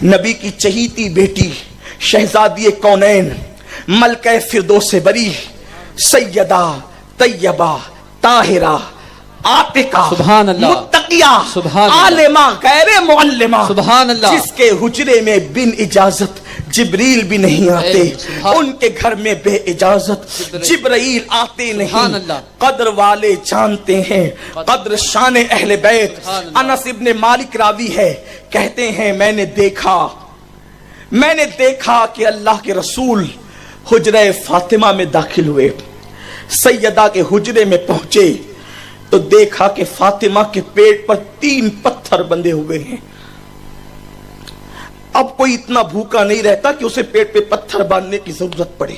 نبی کی چہیتی بیٹی شہزادی کونین ملکہ فردوس بری سیدہ طیبہ طاہرہ عاتقہ سبحان اللہ متقیہ سبحان اللہ عالمہ غیر معلمہ سبحان اللہ جس کے حجرے میں بن اجازت جبریل بھی نہیں آتے، ان کے گھر میں بے اجازت جبرائیل آتے نہیں۔ قدر والے جانتے ہیں قدر شان اہل بیت۔ انس ابن مالک راوی ہے، کہتے ہیں میں نے دیکھا کہ اللہ کے رسول حجرہ فاطمہ میں داخل ہوئے، سیدہ کے حجرے میں پہنچے تو دیکھا کہ فاطمہ کے پیٹ پر 3 پتھر بندھے ہوئے ہیں۔ اب کوئی اتنا بھوکا نہیں رہتا کہ اسے پیٹ پہ پتھر باندھنے کی ضرورت پڑے۔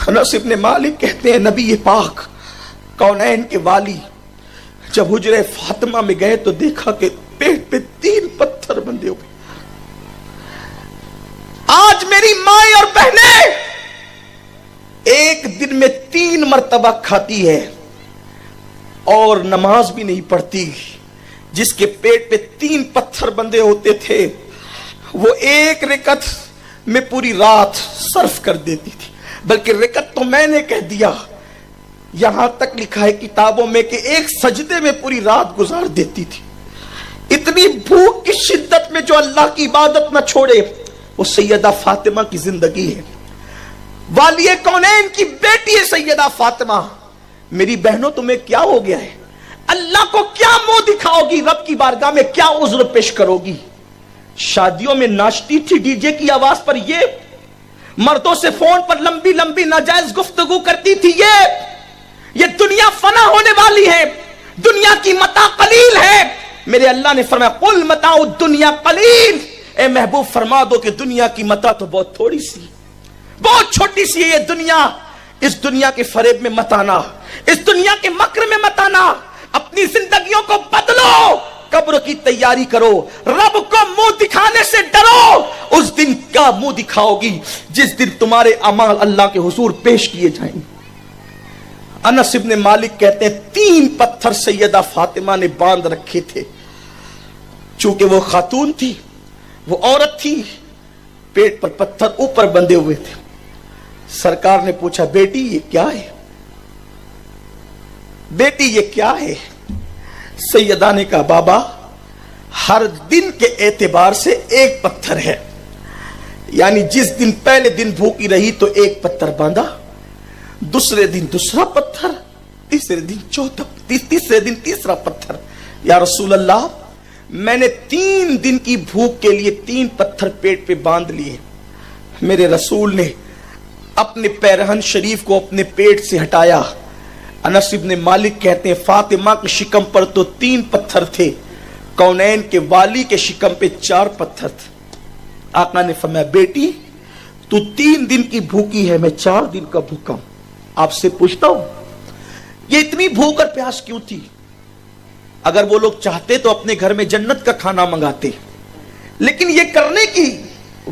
انس ابن مالک کہتے ہیں نبی پاک کونین کے والی جب حجرہ فاطمہ میں گئے تو دیکھا کہ پیٹ پہ 3 پتھر بندھے ہوئے۔ آج میری مائیں اور بہنیں ایک دن میں 3 مرتبہ کھاتی ہے اور نماز بھی نہیں پڑھتی، جس کے پیٹ پہ 3 پتھر بندھے ہوتے تھے وہ ایک رکعت میں پوری رات صرف کر دیتی تھی، بلکہ رکعت تو میں نے کہہ دیا، یہاں تک لکھا ہے کتابوں میں کہ ایک سجدے میں پوری رات گزار دیتی تھی۔ اتنی بھوک کی شدت میں جو اللہ کی عبادت نہ چھوڑے، وہ سیدہ فاطمہ کی زندگی ہے، والی کونین کی بیٹی ہے سیدہ فاطمہ۔ میری بہنوں تمہیں کیا ہو گیا ہے؟ اللہ کو کیا منہ دکھاؤ گی؟ رب کی بارگاہ میں کیا عذر پیش کرو گی؟ شادیوں میں ناچتی تھی ڈی جے کی آواز پر، یہ مردوں سے فون پر لمبی لمبی ناجائز گفتگو کرتی تھی، یہ دنیا فنا ہونے والی ہے، دنیا کی متاع قلیل ہے۔ میرے اللہ نے فرمایا قل متاع الدنیا قلیل، اے محبوب فرما دو کہ دنیا کی متاع تو بہت تھوڑی سی، بہت چھوٹی سی ہے یہ دنیا۔ اس دنیا کے فریب میں مت آنا، اس دنیا کے مکر میں مت آنا، اپنی زندگیوں کو بدلو، قبر کی تیاری کرو، رب کو منہ دکھانے سے ڈرو۔ اس دن کا منہ دکھاؤ گی جس دن تمہارے اعمال اللہ کے حضور پیش کیے جائیں گے۔ انس ابن مالک کہتے ہیں 3 پتھر سیدہ فاطمہ نے باندھ رکھے تھے، چونکہ وہ خاتون تھی، وہ عورت تھی، پیٹ پر پتھر اوپر بندھے ہوئے تھے۔ سرکار نے پوچھا بیٹی یہ کیا ہے؟ بیٹی یہ کیا ہے؟ سیدہ نے کہا بابا ہر دن کے اعتبار سے 1 پتھر ہے، یعنی جس دن پہلے دن بھوکی رہی تو 1 پتھر باندھا، دوسرے دن دوسرا پتھر، تیسرے دن تیسرا پتھر۔ یا رسول اللہ میں نے 3 دن کی بھوک کے لیے 3 پتھر پیٹ پہ باندھ لیے۔ میرے رسول نے اپنے پیرہن شریف کو اپنے پیٹ سے ہٹایا۔ انس ابن مالک کہتے ہیں فاطمہ کے شکم پر تو 3 پتھر تھے، کونین کے والی کے شکم پہ 4 پتھر تھے۔ آقا نے فرمایا بیٹی تو 3 دن کی بھوکی ہے، میں 4 دن کا بھوکا ہوں۔ آپ سے پوچھتا ہوں یہ اتنی بھوک اور پیاس کیوں تھی؟ اگر وہ لوگ چاہتے تو اپنے گھر میں جنت کا کھانا منگاتے، لیکن یہ کرنے کی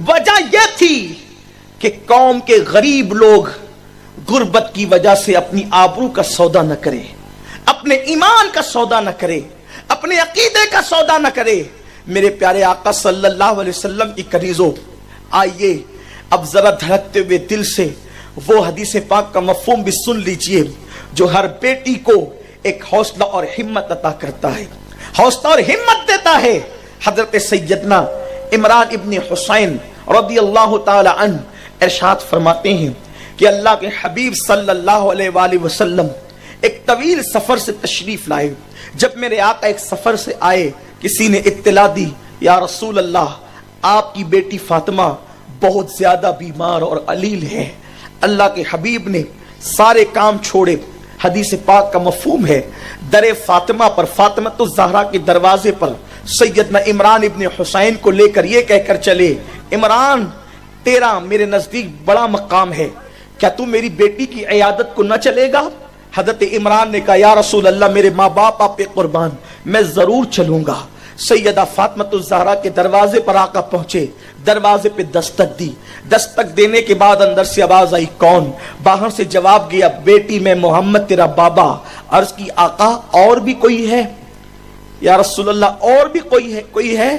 وجہ یہ تھی کہ قوم کے غریب لوگ غربت کی وجہ سے اپنی آبرو کا سودا نہ کرے، اپنے ایمان کا سودا نہ کرے، اپنے عقیدے کا سودا نہ کرے۔ میرے پیارے آقا صلی اللہ علیہ وسلم کی کنیزوں، آئیے اب ذرا دھڑکتے ہوئے دل سے وہ حدیث پاک کا مفہوم بھی سن لیجئے جو ہر بیٹی کو ایک حوصلہ اور ہمت عطا کرتا ہے، حوصلہ اور ہمت دیتا ہے۔ حضرت سیدنا عمران ابن حسین رضی اللہ تعالی عنہ ارشاد فرماتے ہیں کہ اللہ کے حبیب صلی اللہ علیہ وآلہ وسلم ایک طویل سفر سے تشریف لائے۔ جب میرے آقا ایک سفر سے آئے، کسی نے اطلاع دی یا رسول اللہ آپ کی بیٹی فاطمہ بہت زیادہ بیمار اور علیل ہے۔ اللہ کے حبیب نے سارے کام چھوڑے، حدیث پاک کا مفہوم ہے، در فاطمہ پر، فاطمہ الزہرا کے دروازے پر سیدنا عمران ابن حسین کو لے کر یہ کہہ کر چلے عمران تیرا میرے نزدیک بڑا مقام ہے، کیا تو میری بیٹی کی عیادت کو نہ چلے گا؟ حضرت عمران نے کہا یا رسول اللہ میرے ماں باپ آپ پہ قربان، میں ضرور چلوں گا۔ سیدہ فاطمہ الزہرا کے دروازے پر آقا پہنچے، دروازے پہ دستک دی، دستک دینے کے بعد اندر سے آواز آئی کون؟ باہر سے جواب گیا بیٹی میں محمد تیرا بابا۔ عرض کی آقا اور بھی کوئی ہے؟ یا رسول اللہ اور بھی کوئی ہے؟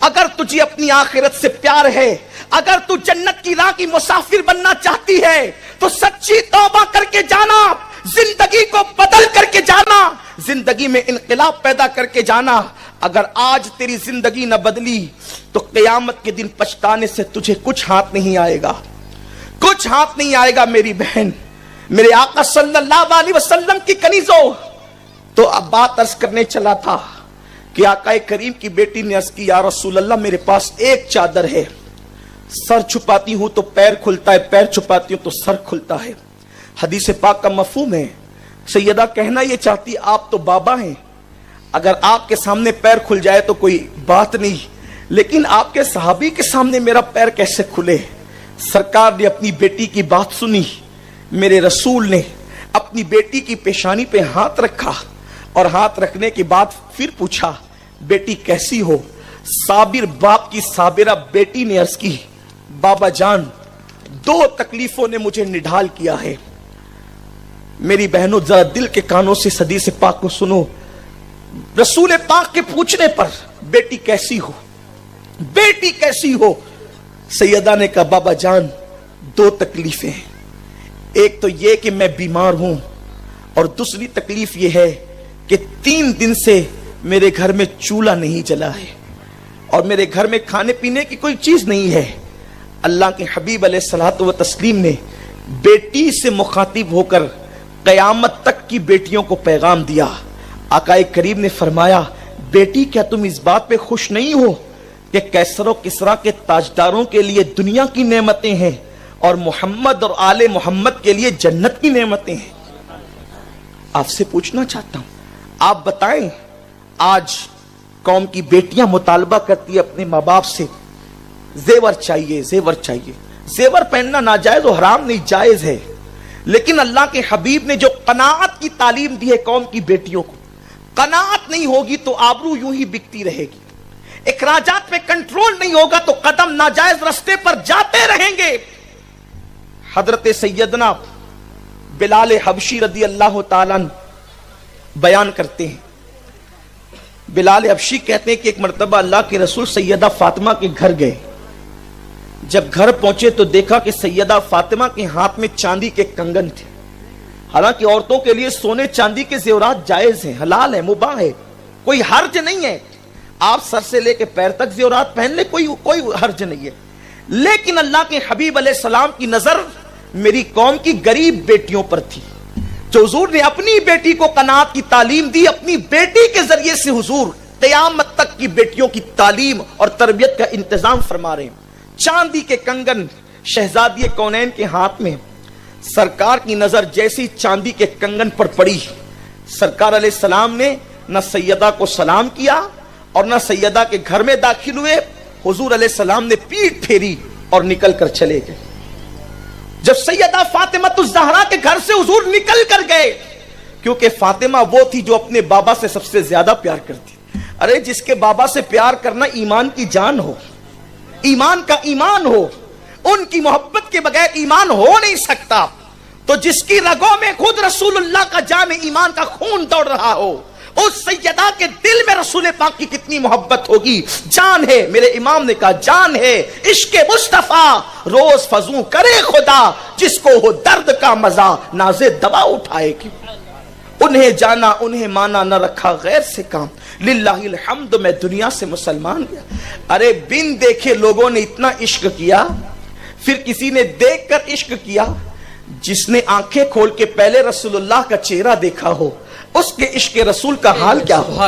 اگر تجھے اپنی آخرت سے پیار ہے، اگر تو جنت کی راہ کی مسافر بننا چاہتی ہے تو سچی توبہ کر کے جانا، زندگی کو بدل کر کے جانا، زندگی میں انقلاب پیدا کر کے جانا۔ اگر آج تیری زندگی نہ بدلی تو قیامت کے دن پچھتانے سے تجھے کچھ ہاتھ نہیں آئے گا، کچھ ہاتھ نہیں آئے گا۔ میری بہن، میرے آقا صلی اللہ علیہ وسلم کی کنیزوں، تو اب بات عرض کرنے چلا تھا کہ آقا کریم کی بیٹی نے عرض کی، یا رسول اللہ میرے پاس ایک چادر ہے، سر چھپاتی ہوں تو پیر کھلتا ہے، پیر چھپاتی ہوں تو سر کھلتا ہے۔ حدیث پاک کا مفہوم ہے، سیدہ کہنا یہ چاہتی آپ تو بابا ہیں، اگر آپ کے سامنے پیر کھل جائے تو کوئی بات نہیں، لیکن آپ کے صحابی کے سامنے میرا پیر کیسے کھلے؟ سرکار نے اپنی بیٹی کی بات سنی، میرے رسول نے اپنی بیٹی کی پیشانی پہ ہاتھ رکھا اور ہاتھ رکھنے کے بعد پھر پوچھا، بیٹی کیسی ہو؟ صابر باپ کی صابرہ بیٹی نے عرض کی، بابا جان 2 تکلیفوں نے مجھے نڈھال کیا ہے۔ میری بہنوں ذرا دل کے کانوں سے حدیث پاک کو سنو۔ رسول پاک کے پوچھنے پر بیٹی کیسی ہو، بیٹی کیسی ہو؟ سیدہ نے کہا، بابا جان 2 تکلیفیں ہیں، ایک تو یہ کہ میں بیمار ہوں، اور دوسری تکلیف یہ ہے کہ 3 دن سے میرے گھر میں چولہا نہیں جلا ہے اور میرے گھر میں کھانے پینے کی کوئی چیز نہیں ہے۔ اللہ کے حبیب علیہ الصلوۃ والتسلیم نے بیٹی سے مخاطب ہو کر قیامت تک کی بیٹیوں کو پیغام دیا۔ آقا کریم نے فرمایا، بیٹی کیا تم اس بات پہ خوش نہیں ہو کہ کیسر و کسرا کے تاجداروں کے لیے دنیا کی نعمتیں ہیں اور محمد اور آل محمد کے لیے جنت کی نعمتیں ہیں؟ آپ سے پوچھنا چاہتا ہوں، آپ بتائیں، آج قوم کی بیٹیاں مطالبہ کرتی ہیں اپنے ماں باپ سے، زیور چاہیے، زیور چاہیے۔ زیور پہننا ناجائز و حرام نہیں، جائز ہے، لیکن اللہ کے حبیب نے جو قناعت کی تعلیم دی ہے قوم کی بیٹیوں کو، قناعت نہیں ہوگی تو آبرو یوں ہی بکتی رہے گی، اخراجات پہ کنٹرول نہیں ہوگا تو قدم ناجائز رستے پر جاتے رہیں گے۔ حضرت سیدنا بلال حبشی رضی اللہ تعالیٰ بیان کرتے ہیں، بلال حبشی کہتے ہیں کہ ایک مرتبہ اللہ کے رسول سیدہ فاطمہ کے گھر گئے، جب گھر پہنچے تو دیکھا کہ سیدہ فاطمہ کے ہاتھ میں چاندی کے کنگن تھے۔ حالانکہ عورتوں کے لیے سونے چاندی کے زیورات جائز ہیں، حلال ہیں، مباح ہے، کوئی حرج نہیں ہے، آپ سر سے لے کے پیر تک زیورات پہن لے، کوئی حرج نہیں ہے، لیکن اللہ کے حبیب علیہ السلام کی نظر میری قوم کی غریب بیٹیوں پر تھی، جو حضور نے اپنی بیٹی کو قناعت کی تعلیم دی، اپنی بیٹی کے ذریعے سے حضور قیامت تک کی بیٹیوں کی تعلیم اور تربیت کا انتظام فرما رہے ہیں۔ چاندی کے کنگن شہزادی کونین کے ہاتھ میں، سرکار کی نظر جیسی چاندی کے کنگن پر پڑی، سرکار علیہ السلام نے نہ سیدہ کو سلام کیا اور نہ سیدہ کے گھر میں داخل ہوئے، حضور علیہ السلام نے پیٹھ پھیری اور نکل کر چلے گئے۔ جب سیدہ فاطمہ الزہرا کے گھر سے حضور نکل کر گئے، کیونکہ فاطمہ وہ تھی جو اپنے بابا سے سب سے زیادہ پیار کرتی، ارے جس کے بابا سے پیار کرنا ایمان کی جان ہو، ایمان کا ایمان ہو، ان کی محبت کے بغیر ایمان ہو نہیں سکتا، تو جس کی رگوں میں خود رسول اللہ کا جام ایمان کا خون دوڑ رہا ہو، اس سیدہ کے دل میں رسول پاک کی کتنی محبت ہوگی۔ جان ہے، میرے امام نے کہا جان ہے عشق مصطفیٰ، روز فزوں کرے خدا، جس کو ہو درد کا مزہ نازے دوا اٹھائے گی۔ انہیں جانا انہیں مانا، نہ رکھا غیر سے کام، للہ الحمد میں دنیا سے مسلمان گیا۔ ارے بن دیکھے لوگوں نے اتنا عشق کیا، پھر کسی نے دیکھ کر عشق کیا۔ جس نے آنکھیں کھول کے پہلے رسول اللہ کا چہرہ دیکھا ہو، اس کے عشق رسول کا حال کیا ہو؟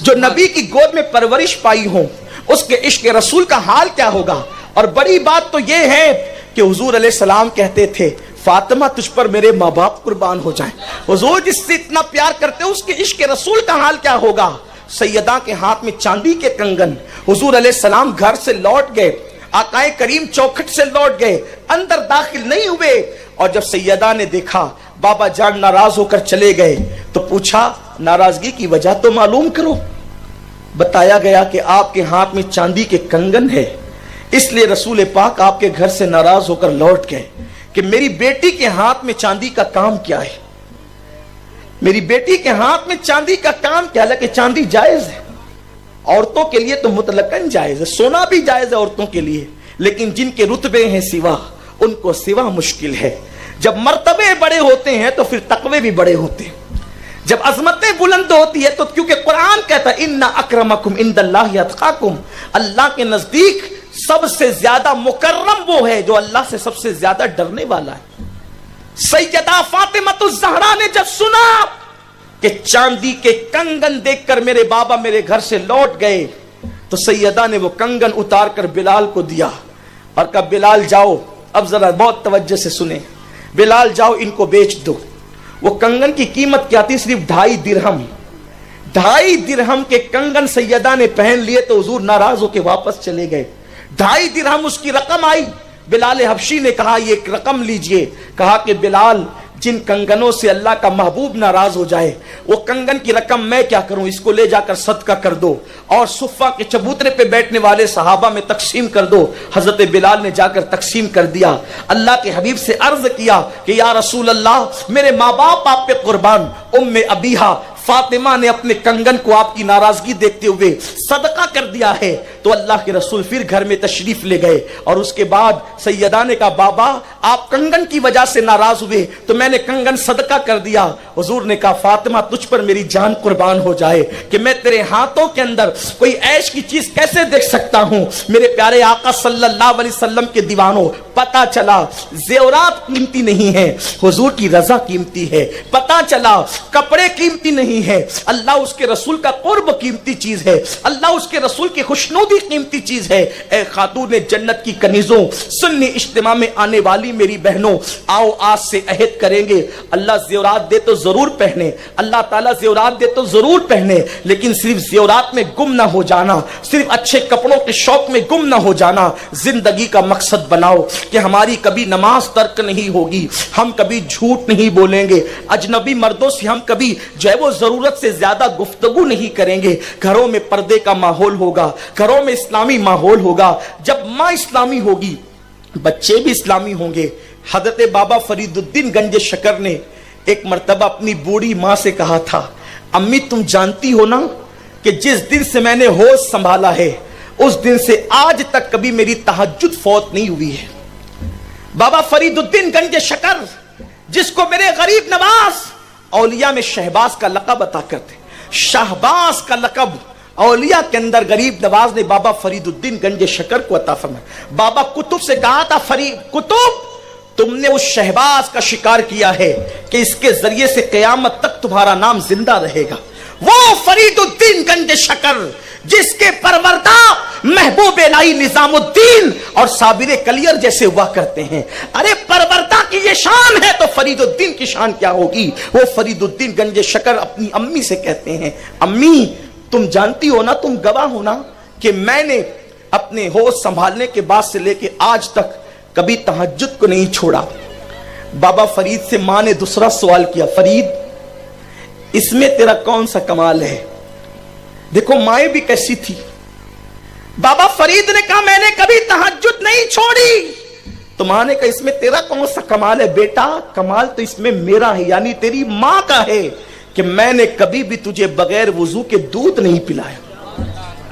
جو نبی کی گود میں پرورش پائی ہو، اس کے عشق رسول کا حال کیا ہوگا؟ اور بڑی بات تو یہ ہے کہ حضور علیہ السلام کہتے تھے، فاطمہ تجھ پر میرے ماں باپ قربان ہو جائیں۔ حضور جس سے اتنا پیار کرتے اس کے عشق رسول کا حال کیا ہوگا؟ سیدہ کے ہاتھ میں چاندی کے کنگن، حضور علیہ السلام گھر سے لوٹ گئے، آقائے کریم چوکھٹ سے لوٹ گئے، اندر داخل نہیں ہوئے، اور جب سیدہ نے دیکھا بابا جان ناراض ہو کر چلے گئے تو پوچھا ناراضگی کی وجہ تو معلوم کرو۔ بتایا گیا کہ آپ کے ہاتھ میں چاندی کے کنگن ہے، اس لیے رسول پاک آپ کے گھر سے ناراض ہو کر لوٹ گئے کہ میری بیٹی کے ہاتھ میں چاندی کا کام کیا ہے، میری بیٹی کے ہاتھ میں چاندی کا کام کیا؟ حالانکہ چاندی جائز ہے، عورتوں کے لیے تو مطلقاً جائز ہے، سونا بھی جائز ہے عورتوں کے لیے، لیکن جن کے رتبے ہیں سوا، ان کو سوا مشکل ہے۔ جب مرتبے بڑے ہوتے ہیں تو پھر تقوی بھی بڑے ہوتے ہیں، جب عظمتیں بلند ہوتی ہے تو، کیونکہ قرآن کہتا ہے ان اکرمکم عند اللہ اتقاکم، اللہ کے نزدیک سب سے زیادہ مکرم وہ ہے جو اللہ سے سب سے زیادہ ڈرنے والا ہے۔ سیدہ فاطمہ الزہرا نے جب سنا کہ چاندی کے کنگن دیکھ کر میرے بابا میرے گھر سے لوٹ گئے، تو سیدہ نے وہ کنگن اتار کر بلال کو دیا اور کہا بلال جاؤ، اب ذرا بہت توجہ سے سنیں، بلال جاؤ ان کو بیچ دو۔ وہ کنگن کی قیمت کیا تھی؟ صرف 2.5 درہم۔ 2.5 درہم کے کنگن سیدہ نے پہن لیے تو حضور ناراض ہو کے واپس چلے گئے۔ 2.5 درہم اس کی رقم آئی، بلال حبشی نے کہا یہ ایک رقم لیجئے، کہا کہ بلال جن کنگنوں سے اللہ کا محبوب ناراض ہو جائے وہ کنگن کی رقم میں کیا کروں، اس کو لے جا کر صدقہ کر دو اور صفہ کے چبوترے پہ بیٹھنے والے صحابہ میں تقسیم کر دو۔ حضرت بلال نے جا کر تقسیم کر دیا۔ اللہ کے حبیب سے عرض کیا کہ یا رسول اللہ میرے ماں باپ آپ پہ قربان، ام ابیہا فاطمہ نے اپنے کنگن کو آپ کی ناراضگی دیکھتے ہوئے صدقہ کر دیا ہے۔ تو اللہ کے رسول پھر گھر میں تشریف لے گئے اور اس کے بعد سیدہ نے کہا بابا آپ کنگن کی وجہ سے ناراض ہوئے تو میں نے کنگن صدقہ کر دیا۔ حضور نے کہا فاطمہ تجھ پر میری جان قربان ہو جائے کہ میں تیرے ہاتھوں کے اندر کوئی عیش کی چیز کیسے دیکھ سکتا ہوں۔ میرے پیارے آقا صلی اللہ علیہ وسلم کے دیوانوں، پتا چلا زیورات قیمتی نہیں ہے، حضور کی رضا قیمتی ہے۔ پتا چلا کپڑے قیمتی نہیں ہے، اللہ اس کے رسول کا قرب قیمتی چیز ہے، اللہ اس کے رسول کی خوشنودی قیمتی چیز ہے۔ اے خاتون جنت کی کنیزوں، سنی اجتماع میں آنے والی میری بہنوں، آؤ آج سے عہد کریں گے، اللہ زیورات دے تو ضرور پہنے، اللہ تعالیٰ زیورات دے تو ضرور پہنے، لیکن صرف زیورات میں گم نہ ہو جانا، صرف اچھے کپڑوں کے شوق میں گم نہ ہو جانا۔ زندگی کا مقصد بناؤ کہ ہماری کبھی نماز ترک نہیں ہوگی، ہم کبھی جھوٹ نہیں بولیں گے، اجنبی مردوں سے ہم کبھی جو ہے وہ ضرورت سے زیادہ گفتگو نہیں کریں گے، گھروں میں پردے کا ماحول ہوگا، گھروں میں اسلامی ماحول ہوگا۔ جب ماں اسلامی ہوگی بچے بھی اسلامی ہوں گے۔ حضرت بابا فرید الدین گنج شکر نے ایک مرتبہ اپنی بوڑھی ماں سے کہا تھا امی تم جانتی ہو نا کہ جس دن سے میں نے ہوش سنبھالا ہے اس دن سے آج تک کبھی میری تہجد فوت نہیں ہوئی ہے۔ بابا فرید الدین گنج شکر جس کو میرے غریب نواز اولیاء میں شہباز کا لقب عطا کرتے، شہباز کا لقب اولیاء کے اندر غریب نواز نے بابا فرید الدین گنج شکر کو عطا فرمایا۔ بابا کتب سے کہا تھا فرید کتب تم نے اس شہباز کا شکار کیا ہے کہ اس کے ذریعے سے قیامت تک تمہارا نام زندہ رہے گا۔ وہ فرید الدین گنج شکر جس کے پروردہ محبوب الہی نظام الدین اور صابر کلیر جیسے ہوا کرتے ہیں، ارے پروردہ کی یہ شان ہے تو فرید الدین کی شان کیا ہوگی۔ وہ فرید الدین گنج شکر اپنی امی سے کہتے ہیں امی تم جانتی ہو نا، تم گواہ ہو نا کہ میں نے اپنے ہوش سنبھالنے کے بعد سے لے کے آج تک کبھی تہجد کو نہیں چھوڑا۔ بابا فرید سے ماں نے دوسرا سوال کیا فرید اس میں تیرا کون سا کمال ہے؟ دیکھو مائیں بھی کیسی تھی۔ بابا فرید نے کہا میں نے کبھی تہجد نہیں چھوڑی۔ تو ماں نے کہا اس میں تیرا کون سا کمال ہے؟ بیٹا کمال تو اس میں میرا ہے، یعنی تیری ماں کا ہے کہ میں نے کبھی بھی تجھے بغیر وضو کے دودھ نہیں پلایا،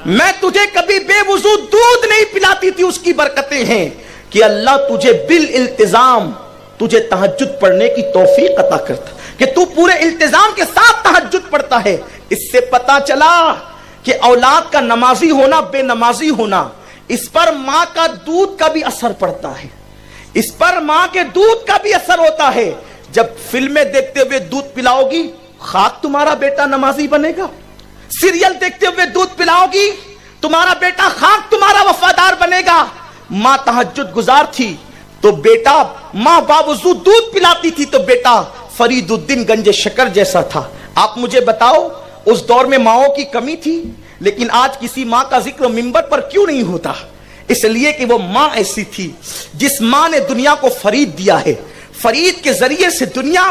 میں تجھے کبھی بے وضو دودھ نہیں پلاتی تھی۔ اس کی برکتیں ہیں کہ اللہ تجھے بالالتزام تجھے تہجد پڑھنے کی توفیق عطا کرتا کہ تو پورے التزام کے ساتھ تہجد پڑھتا ہے۔ اس سے پتا چلا کہ اولاد کا نمازی ہونا بے نمازی ہونا، اس پر ماں کا دودھ کا بھی اثر پڑتا ہے، اس پر ماں کے دودھ کا بھی اثر ہوتا ہے۔ جب فلمیں دیکھتے ہوئے دودھ پلاؤ گی خاک تمہارا بیٹا نمازی بنے گا، سیریل دیکھتے ہوئے دودھ پلاؤ گی تمہارا بیٹا خاک تمہارا وفادار بنے گا۔ ماں تہجد گزار تھی تو بیٹا، ماں باوضو دودھ پلاتی تھی تو بیٹا فرید الدین گنج شکر جیسا تھا۔ آپ مجھے بتاؤ اس دور میں ماؤں کی کمی تھی، لیکن آج کسی ماں کا ذکر منبر پر کیوں نہیں ہوتا؟ اس لیے کہ وہ ماں ایسی تھی جس ماں نے دنیا کو فرید دیا ہے۔ فرید کے ذریعے سے دنیا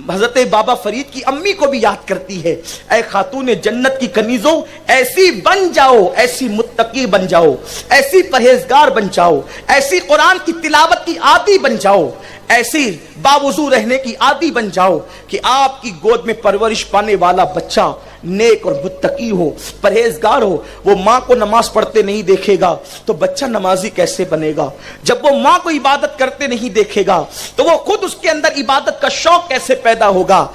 حضرت بابا فرید کی امی کو بھی یاد کرتی ہے۔ اے خاتون جنت کی کنیزوں ایسی بن جاؤ، ایسی متقی بن جاؤ، ایسی پرہیزگار بن جاؤ، ایسی قرآن کی تلاوت کی عادی بن جاؤ، ایسی باوضو رہنے کی عادی بن جاؤ کہ آپ کی گود میں پرورش پانے والا بچہ نیک اور متقی ہو، پرہیزگار ہو، وہ ماں کو نماز پڑھتے نہیں دیکھے گا تو بچہ نمازی کیسے بنے گا؟ جب وہ ماں کو عبادت کرتے نہیں دیکھے گا تو وہ خود اس کے اندر عبادت کا شوق کیسے پیدا ہوگا؟